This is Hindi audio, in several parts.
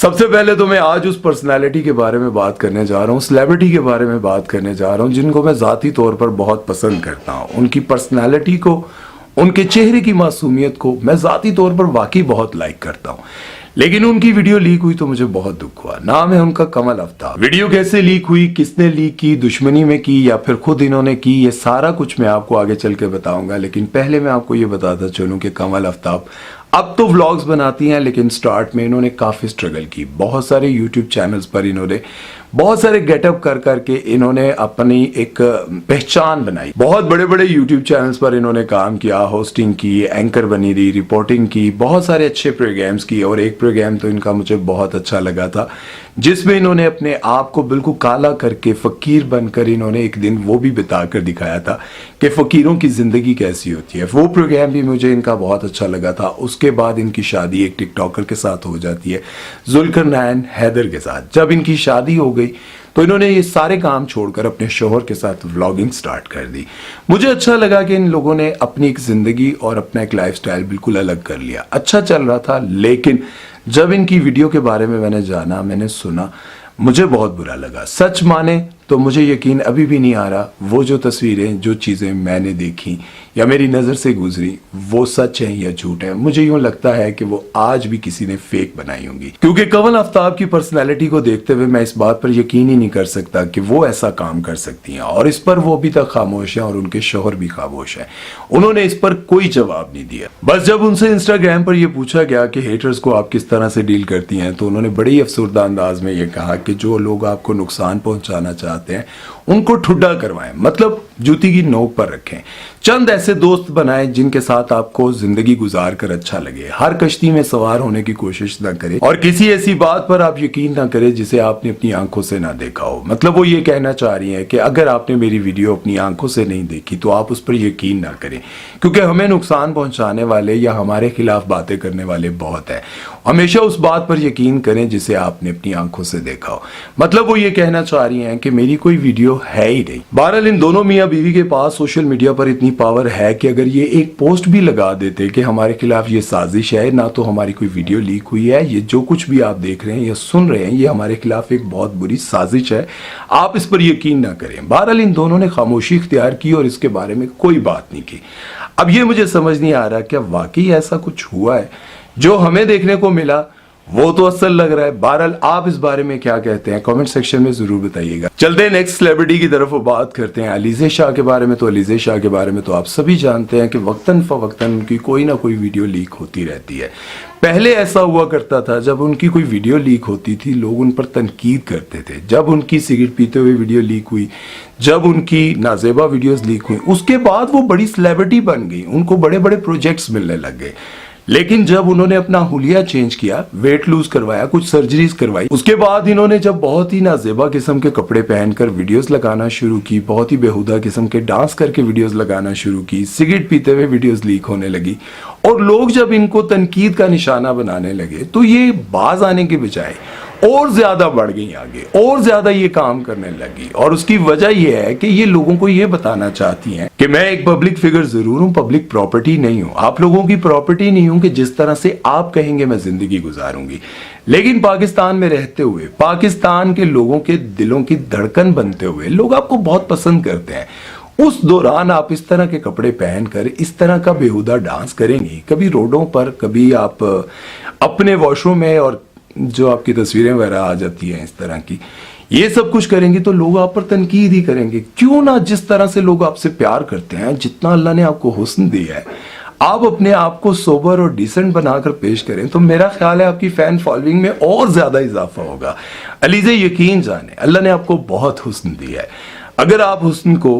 सबसे पहले तो मैं आज उस पर्सनालिटी के बारे में बात करने जा रहा हूँ, सेलिब्रिटी के बारे में बात करने जा रहा हूँ जिनको मैं ज़ाती तौर पर बहुत पसंद करता हूँ। उनकी पर्सनालिटी को, उनके चेहरे की मासूमियत को मैं ज़ाती तौर पर वाकई बहुत लाइक करता हूँ। लेकिन उनकी वीडियो लीक हुई तो मुझे बहुत दुख हुआ। नाम है उनका कमल आफ्ताब। वीडियो कैसे लीक हुई, किसने लीक की, दुश्मनी में की या फिर खुद इन्होंने की, ये सारा कुछ मैं आपको आगे चल के बताऊंगा। लेकिन पहले मैं आपको ये बताता चलूं कि कमल आफ्ताब अब तो व्लॉग्स बनाती हैं, लेकिन स्टार्ट में इन्होंने काफ़ी स्ट्रगल की। बहुत सारे यूट्यूब चैनल्स पर इन्होंने बहुत सारे गेटअप कर करके इन्होंने अपनी एक पहचान बनाई। बहुत बड़े बड़े यूट्यूब चैनल्स पर इन्होंने काम किया, होस्टिंग की, एंकर बनी रही, रिपोर्टिंग की, बहुत सारे अच्छे प्रोग्राम्स किए। और एक प्रोग्राम तो इनका मुझे बहुत अच्छा लगा था जिसमें इन्होंने अपने आप को बिल्कुल काला करके फकीर बनकर इन्होंने एक दिन वो भी बिता कर दिखाया था कि फकीरों की जिंदगी कैसी होती है। वो प्रोग्राम भी मुझे इनका बहुत अच्छा लगा था। उसके बाद इनकी शादी एक टिकटॉकर के साथ हो जाती है, जुल्करनैन हैदर के साथ। जब इनकी शादी हो गई तो इन्होंने ये सारे काम छोड़कर अपने शोहर के साथ व्लॉगिंग स्टार्ट कर दी। मुझे अच्छा लगा कि इन लोगों ने अपनी एक जिंदगी और अपना एक लाइफस्टाइल बिल्कुल अलग कर लिया। अच्छा चल रहा था, लेकिन जब इनकी वीडियो के बारे में मैंने जाना, मैंने सुना, मुझे बहुत बुरा लगा। सच माने तो मुझे यकीन अभी भी नहीं आ रहा वो जो तस्वीरें, जो चीज़ें मैंने देखी या मेरी नज़र से गुजरी, वो सच है या झूठ है। मुझे यूं लगता है कि वो आज भी किसी ने फेक बनाई होंगी, क्योंकि कमल आफ्ताब की पर्सनैलिटी को देखते हुए मैं इस बात पर यकीन ही नहीं कर सकता कि वो ऐसा काम कर सकती हैं। और इस पर वो अभी तक खामोश हैं और उनके शोहर भी खामोश हैं। उन्होंने इस पर कोई जवाब नहीं दिया। बस जब उनसे इंस्टाग्राम पर यह पूछा गया कि हेटर्स को आप किस तरह से डील करती हैं, तो उन्होंने बड़ी अफसरदा अंदाज में यह कहा कि जो लोग आपको नुकसान पहुंचाना चाहते हैं उनको ठुड्डा करवाएं, मतलब जूती की नोक पर रखें। चंद ऐसे दोस्त बनाएं जिनके साथ आपको जिंदगी गुजार कर अच्छा लगे। हर कश्ती में सवार होने की कोशिश ना करें और किसी ऐसी बात पर आप यकीन ना करें जिसे आपने अपनी आंखों से ना देखा हो। मतलब वो ये कहना चाह रही है कि अगर आपने मेरी वीडियो अपनी आंखों से नहीं देखी तो आप उस पर यकीन ना करें, क्योंकि हमें नुकसान पहुंचाने वाले या हमारे खिलाफ बातें करने वाले बहुत है। हमेशा उस बात पर यकीन करें जिसे आपने अपनी आंखों से देखा हो। मतलब वो ये कहना चाह रही हैं कि मेरी कोई वीडियो है ही नहीं। बहरहाल इन दोनों मियां बीवी के पास सोशल मीडिया पर इतनी पावर है कि अगर ये एक पोस्ट भी लगा देते कि हमारे खिलाफ ये साजिश है, ना तो हमारी कोई वीडियो लीक हुई है, ये जो कुछ भी आप देख रहे हैं या सुन रहे हैं ये हमारे खिलाफ एक बहुत बुरी साजिश है, आप इस पर यकीन ना करें। बहरहाल इन दोनों ने खामोशी इख्तियार की और इसके बारे में कोई बात नहीं की। अब ये मुझे समझ नहीं आ रहा क्या वाकई ऐसा कुछ हुआ है? जो हमें देखने को मिला वो तो असल लग रहा है। बहरहाल आप इस बारे में क्या कहते हैं कमेंट सेक्शन में जरूर बताइएगा। चलते हैं नेक्स्ट सेलिब्रिटी की तरफ बात करते हैं अलीज़े शाह के बारे में। तो अलीज़े शाह के बारे में तो आप सभी जानते हैं कि वक्तन फवक्तन उनकी कोई ना कोई वीडियो लीक होती रहती है। पहले ऐसा हुआ करता था, जब उनकी कोई वीडियो लीक होती थी लोग उन पर तनकीद करते थे। जब उनकी सिगरेट पीते हुए वीडियो लीक हुई, जब उनकी नाजेबा वीडियोस लीक हुई, उसके बाद वो बड़ी सेलिब्रिटी बन गई, उनको बड़े बड़े प्रोजेक्ट्स मिलने लग गए। लेकिन जब उन्होंने अपना हुलिया चेंज किया, वेट लूज करवाया, कुछ सर्जरीज करवाई, उसके बाद इन्होंने जब बहुत ही नाजेबा किस्म के कपड़े पहनकर वीडियोस लगाना शुरू की, बहुत ही बेहुदा किस्म के डांस करके वीडियोस लगाना शुरू की, सिगरेट पीते हुए वीडियोस लीक होने लगी और लोग जब इनको तनकीद का निशाना बनाने लगे तो ये बाज आने के बजाय और ज्यादा बढ़ गई आगे, और ज्यादा ये काम करने लगी। और उसकी वजह यह है कि ये लोगों को ये बताना चाहती हैं कि मैं एक पब्लिक फिगर जरूर हूं, पब्लिक प्रॉपर्टी नहीं हूं, आप लोगों की प्रॉपर्टी नहीं हूं कि जिस तरह से आप कहेंगे मैं जिंदगी गुजारूंगी। लेकिन पाकिस्तान में रहते हुए, पाकिस्तान के लोगों के दिलों की धड़कन बनते हुए लोग आपको बहुत पसंद करते हैं। उस दौरान आप इस तरह के कपड़े पहनकर इस तरह का बेहुदा डांस करेंगे, कभी रोडों पर, कभी आप अपने वॉशरूम में, और जो आपकी तस्वीरें वगैरह आ जाती हैं इस तरह की, ये सब कुछ करेंगे तो लोग आप पर तनकीद ही करेंगे। क्यों ना जिस तरह से लोग आपसे प्यार करते हैं, जितना अल्लाह ने आपको हुस्न दिया है, आप अपने आप को सोबर और डिसेंट बनाकर पेश करें तो मेरा ख्याल है आपकी फैन फॉलोइंग में और ज्यादा इजाफा होगा। अलीज़े यकीन जाने अल्लाह ने आपको बहुत हुस्न दिया है। अगर आप हुस्न को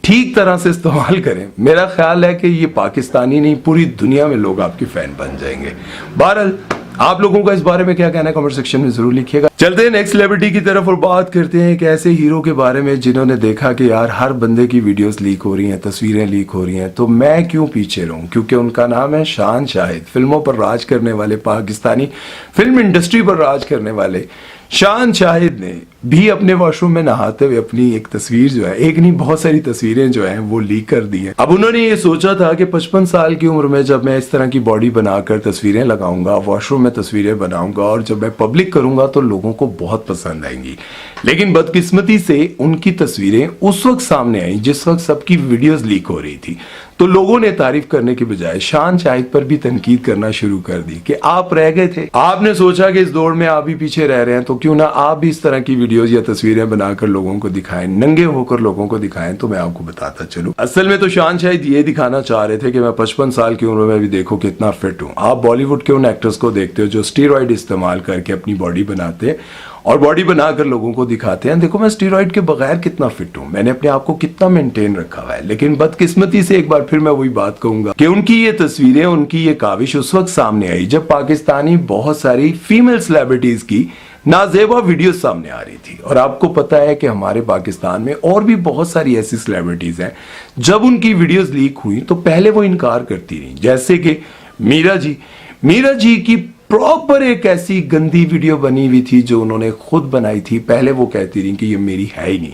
ठीक तरह से इस्तेमाल करें, मेरा ख्याल है कि ये पाकिस्तानी नहीं पूरी दुनिया में लोग आपके फैन बन जाएंगे। बहरहाल आप लोगों का इस बारे में क्या कहना है कमेंट सेक्शन में जरूर लिखिएगा। चलते हैं नेक्स्ट सेलिब्रिटी की तरफ और बात करते हैं एक ऐसे हीरो के बारे में जिन्होंने देखा कि यार हर बंदे की वीडियोस लीक हो रही हैं, तस्वीरें लीक हो रही हैं, तो मैं क्यों पीछे रहूं। क्योंकि उनका नाम है शान शाहिद। फिल्मों पर राज करने वाले, पाकिस्तानी फिल्म इंडस्ट्री पर राज करने वाले शान शाहिद ने भी अपने वॉशरूम में नहाते हुए अपनी एक तस्वीर जो है, एक नहीं बहुत सारी तस्वीरें जो हैं वो लीक कर दी है। अब उन्होंने ये सोचा था कि 55 साल की उम्र में जब मैं इस तरह की बॉडी बनाकर तस्वीरें लगाऊंगा, वॉशरूम में तस्वीरें बनाऊंगा और जब मैं पब्लिक करूंगा तो लोगों को बहुत पसंद आएंगी। लेकिन बदकिस्मती से उनकी तस्वीरें उस वक्त सामने आई जिस वक्त सबकी वीडियोस लीक हो रही थी। तो लोगों ने तारीफ करने के बजाय शान शाहिद पर भी तनकीद करना शुरू कर दी कि आप रह गए थे, आपने सोचा कि इस दौड़ में आप भी पीछे रह रहे हैं तो क्यों ना आप भी इस तरह की वीडियोस या तस्वीरें बनाकर लोगों को दिखाएं, नंगे होकर लोगों को दिखाएं। तो मैं आपको बताता चलूं, असल में तो शान शाहिद ये दिखाना चाह रहे थे कि मैं 55 साल की उम्र में भी देखो कितना फिट हूं। आप बॉलीवुड के उन एक्टर्स को देखते हो जो स्टीरॉइड इस्तेमाल करके अपनी बॉडी बनाते हैं और बॉडी बनाकर लोगों को दिखाते हैं, देखो मैं स्टीरॉइड के बगैर कितना फिट हूं, मैंने अपने आप को कितना मेंटेन रखा हुआ है। लेकिन बदकिस्मती से एक बार फिर मैं वही बात कहूंगा कि उनकी ये तस्वीरें, उनकी ये काविश उस वक्त सामने आई जब पाकिस्तानी बहुत सारी फीमेल सेलिब्रिटीज की नाजेबा वीडियो सामने आ रही थी। और आपको पता है कि हमारे पाकिस्तान में और भी बहुत सारी ऐसी सेलिब्रिटीज हैं, जब उनकी वीडियोस लीक हुई तो पहले वो इनकार करती रही। जैसे कि मीरा जी की प्रॉपर एक ऐसी गंदी वीडियो बनी हुई थी जो उन्होंने खुद बनाई थी। पहले वो कहती रही कि ये मेरी है ही नहीं,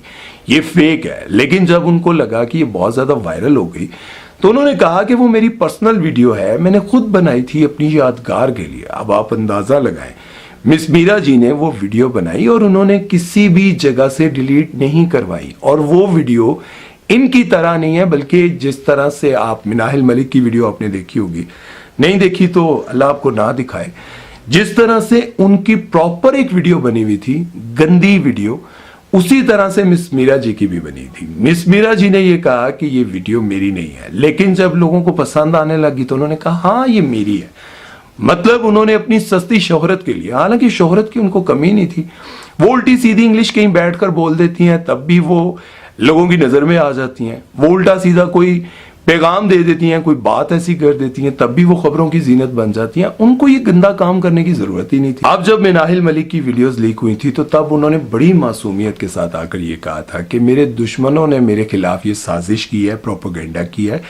ये फेक है। लेकिन जब उनको लगा कि ये बहुत ज्यादा वायरल हो गई तो उन्होंने कहा कि वो मेरी पर्सनल वीडियो है, मैंने खुद बनाई थी अपनी यादगार के लिए। अब आप अंदाजा लगाएं, मिस मीरा जी ने वो वीडियो बनाई और उन्होंने किसी भी जगह से डिलीट नहीं करवाई। और वो वीडियो इनकी तरह नहीं है, बल्कि जिस तरह से आप मिनाहिल मलिक की वीडियो आपने देखी होगी, नहीं देखी तो अल्लाह आपको ना दिखाए, जिस तरह से उनकी प्रॉपर एक वीडियो बनी हुई थी, गंदी वीडियो, उसी तरह से मिस मीरा जी की भी बनी थी। मिस मीरा जी ने ये कहा कि ये वीडियो मेरी नहीं है, लेकिन जब लोगों को पसंद आने लगी तो उन्होंने कहा हाँ ये मेरी है। मतलब उन्होंने अपनी सस्ती शोहरत के लिए, हालांकि शोहरत की उनको कमी नहीं थी, वो उल्टी सीधी इंग्लिश कहीं बैठकर बोल देती हैं तब भी वो लोगों की नजर में आ जाती हैं। वो उल्टा सीधा कोई पैगाम दे देती हैं, कोई बात ऐसी कर देती हैं, तब भी वो खबरों की जीनत बन जाती हैं। उनको ये गंदा काम करने की जरूरत ही नहीं थी। अब जब मिनाहिल मलिक की वीडियोस लीक हुई थी तो तब उन्होंने बड़ी मासूमियत के साथ आकर ये कहा था कि मेरे दुश्मनों ने मेरे खिलाफ ये साजिश की है, प्रोपेगेंडा की है,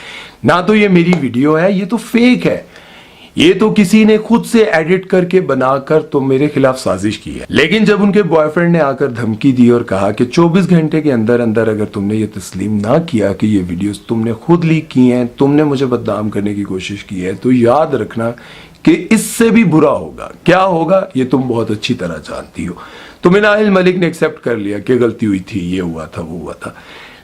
ना तो ये मेरी वीडियो है, ये तो फेक है, ये तो किसी ने खुद से एडिट करके बनाकर तो मेरे खिलाफ साजिश की है। लेकिन जब उनके बॉयफ्रेंड ने आकर धमकी दी और कहा कि 24 घंटे के अंदर अंदर अगर तुमने ये तस्लीम ना किया कि ये वीडियोस तुमने खुद लीक की हैं, तुमने मुझे बदनाम करने की कोशिश की है, तो याद रखना कि इससे भी बुरा होगा। क्या होगा ये तुम बहुत अच्छी तरह जानती हो। तो मिनाहिल मलिक ने एक्सेप्ट कर लिया कि गलती हुई थी, ये हुआ था, वो हुआ था।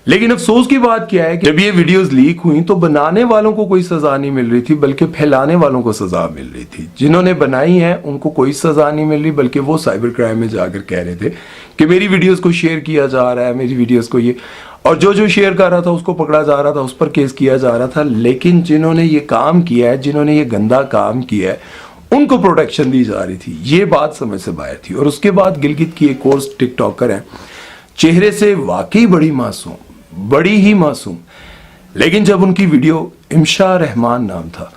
लेकिन अफसोस की बात क्या है कि जब ये वीडियोस लीक हुई तो बनाने वालों को कोई सजा नहीं मिल रही थी, बल्कि फैलाने वालों को सजा मिल रही थी। जिन्होंने बनाई है उनको कोई सजा नहीं मिल रही, बल्कि वो साइबर क्राइम में जाकर कह रहे थे कि मेरी वीडियोस को शेयर किया जा रहा है, मेरी वीडियोस को ये, और जो शेयर कर रहा था उसको पकड़ा जा रहा था, उस पर केस किया जा रहा था। लेकिन जिन्होंने ये काम किया है, जिन्होंने ये गंदा काम किया है, उनको प्रोटेक्शन दी जा रही थी। ये बात समझ से बाहर थी। और उसके बाद गिलगित की एक और टिकटॉकर है, चेहरे से वाकई बड़ी मासूम, बड़ी ही मासूम, लेकिन जब उनकी वीडियो इमशा रहमान नाम था,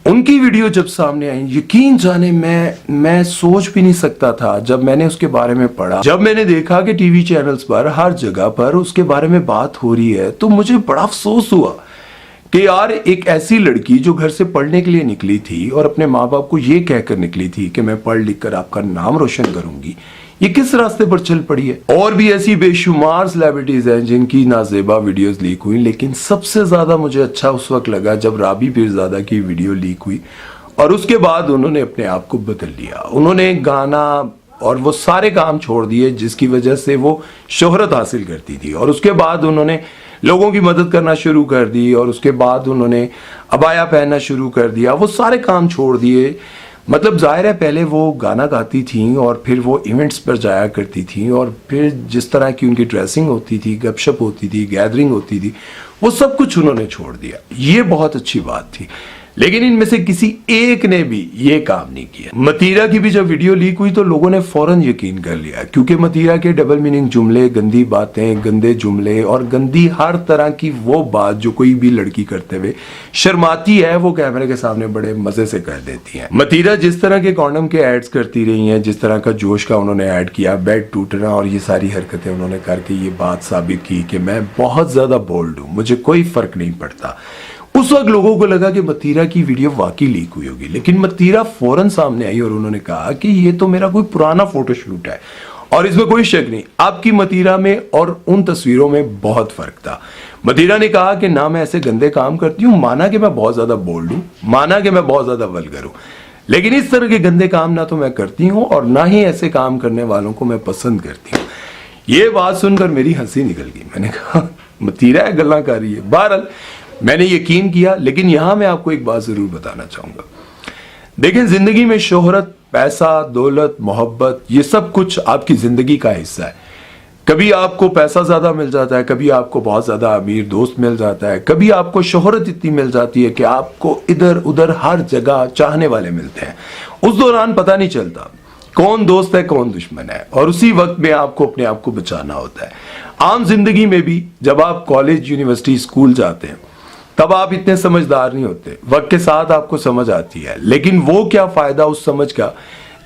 उनकी वीडियो जब सामने आई, यकीन जाने मैं सोच भी नहीं सकता था जब मैंने उसके बारे में पढ़ा, जब मैंने देखा कि टीवी चैनल्स पर हर जगह पर उसके बारे में बात हो रही है, तो मुझे बड़ा अफसोस हुआ कि यार एक ऐसी लड़की जो घर से पढ़ने के लिए निकली थी और अपने माँ बाप को ये कहकर निकली थी कि मैं पढ़ लिख कर आपका नाम रोशन करूंगी, ये किस रास्ते पर चल पड़ी है। और भी ऐसी बेशुमार सेलिब्रिटीज हैं जिनकी नाजेबा वीडियोस लीक हुई, लेकिन सबसे ज्यादा मुझे अच्छा उस वक्त लगा जब राबी पीरजादा की वीडियो लीक हुई और उसके बाद उन्होंने अपने आप को बदल लिया। उन्होंने गाना और वो सारे काम छोड़ दिए जिसकी वजह से वो शोहरत हासिल करती थी, और उसके बाद उन्होंने लोगों की मदद करना शुरू कर दी, और उसके बाद उन्होंने अबाया पहनना शुरू कर दिया, वो सारे काम छोड़ दिए। मतलब जाहिर है पहले वो गाना गाती थी और फिर वो इवेंट्स पर जाया करती थी, और फिर जिस तरह की उनकी ड्रेसिंग होती थी, गपशप होती थी, गैदरिंग होती थी, वो सब कुछ उन्होंने छोड़ दिया। ये बहुत अच्छी बात थी, लेकिन इनमें से किसी एक ने भी ये काम नहीं किया। मतीरा की भी जब वीडियो लीक हुई तो लोगों ने फौरन यकीन कर लिया, क्योंकि मतीरा के डबल मीनिंग जुमले, गंदी बातें, गंदे जुमले और गंदी हर तरह की वो बात जो कोई भी लड़की करते हुए शर्माती है, वो कैमरे के सामने बड़े मजे से कर देती है। मतीरा जिस तरह के कॉन्डम के एड्स करती रही हैं, जिस तरह का जोश का उन्होंने ऐड किया, बेड टूटना और ये सारी हरकतें उन्होंने करके ये बात साबित की कि मैं बहुत ज्यादा बोल्ड हूं, मुझे कोई फर्क नहीं पड़ता। उस वक्त लोगों को लगा कि मतीरा की वीडियो वाकई लीक हुई होगी, लेकिन मतीरा फौरन सामने आई और उन्होंने कहा कि ये तो मेरा कोई पुराना फोटोशूट है और इसमें कोई शक नहीं, आपकी मतीरा में और उन तस्वीरों में बहुत फर्क था। मतीरा ने कहा कि ना मैं ऐसे गंदे काम करती हूं, माना कि मैं बहुत ज्यादा बोल्ड हूं, माना कि मैं बहुत ज्यादा वल्गर हूं, लेकिन इस तरह के गंदे काम ना तो मैं करती हूं और ना ही ऐसे काम करने वालों को मैं पसंद करती हूं। ये बात सुनकर मेरी हंसी निकल गई। मैंने कहा मतीरा है गल्ला कर रही है। बहरहाल मैंने यकीन किया, लेकिन यहां मैं आपको एक बात जरूर बताना चाहूंगा। देखें, जिंदगी में शोहरत, पैसा, दौलत, मोहब्बत, ये सब कुछ आपकी जिंदगी का हिस्सा है। कभी आपको पैसा ज्यादा मिल जाता है, कभी आपको बहुत ज्यादा अमीर दोस्त मिल जाता है, कभी आपको शोहरत इतनी मिल जाती है कि आपको इधर उधर हर जगह चाहने वाले मिलते हैं। उस दौरान पता नहीं चलता कौन दोस्त है कौन दुश्मन है, और उसी वक्त में आपको अपने आप को बचाना होता है। आम जिंदगी में भी जब आप कॉलेज, यूनिवर्सिटी, स्कूल जाते हैं तब आप इतने समझदार नहीं होते, वक्त के साथ आपको समझ आती है, लेकिन वो क्या फायदा उस समझ का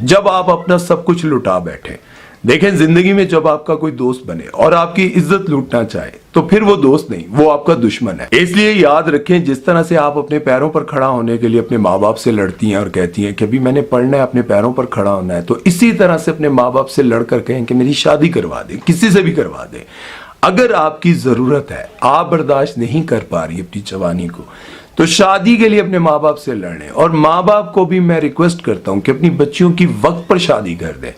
जब आप अपना सब कुछ लुटा बैठे। देखें, जिंदगी में जब आपका कोई दोस्त बने और आपकी इज्जत लूटना चाहे तो फिर वो दोस्त नहीं, वो आपका दुश्मन है। इसलिए याद रखें, जिस तरह से आप अपने पैरों पर खड़ा होने के लिए अपने माँ बाप से लड़ती हैं और कहती हैं कि अभी मैंने पढ़ना है, अपने पैरों पर खड़ा होना है, तो इसी तरह से अपने माँ बाप से लड़कर कहें कि मेरी शादी करवा दें, किसी से भी करवा दें। अगर आपकी जरूरत है, आप बर्दाश्त नहीं कर पा रही अपनी जवानी को, तो शादी के लिए अपने माँ बाप से लड़ें। और माँ बाप को भी मैं रिक्वेस्ट करता हूं कि अपनी बच्चियों की वक्त पर शादी कर दें,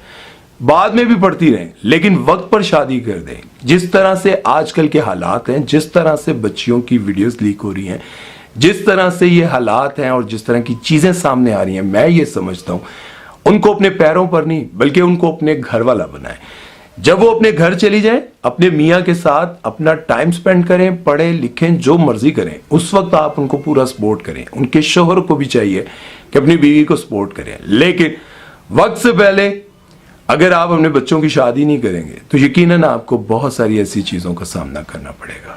बाद में भी पढ़ती रहें लेकिन वक्त पर शादी कर दें। जिस तरह से आजकल के हालात हैं, जिस तरह से बच्चियों की वीडियोस लीक हो रही हैं, जिस तरह से ये हालात हैं और जिस तरह की चीजें सामने आ रही हैं, मैं ये समझता हूं उनको अपने पैरों पर नहीं बल्कि उनको अपने घर वाला बनाएं। जब वो अपने घर चली जाए, अपने मियाँ के साथ अपना टाइम स्पेंड करें, पढ़ें लिखें, जो मर्जी करें, उस वक्त आप उनको पूरा सपोर्ट करें। उनके शोहर को भी चाहिए कि अपनी बीवी को सपोर्ट करें, लेकिन वक्त से पहले अगर आप अपने बच्चों की शादी नहीं करेंगे तो यकीनन आपको बहुत सारी ऐसी चीजों का सामना करना पड़ेगा।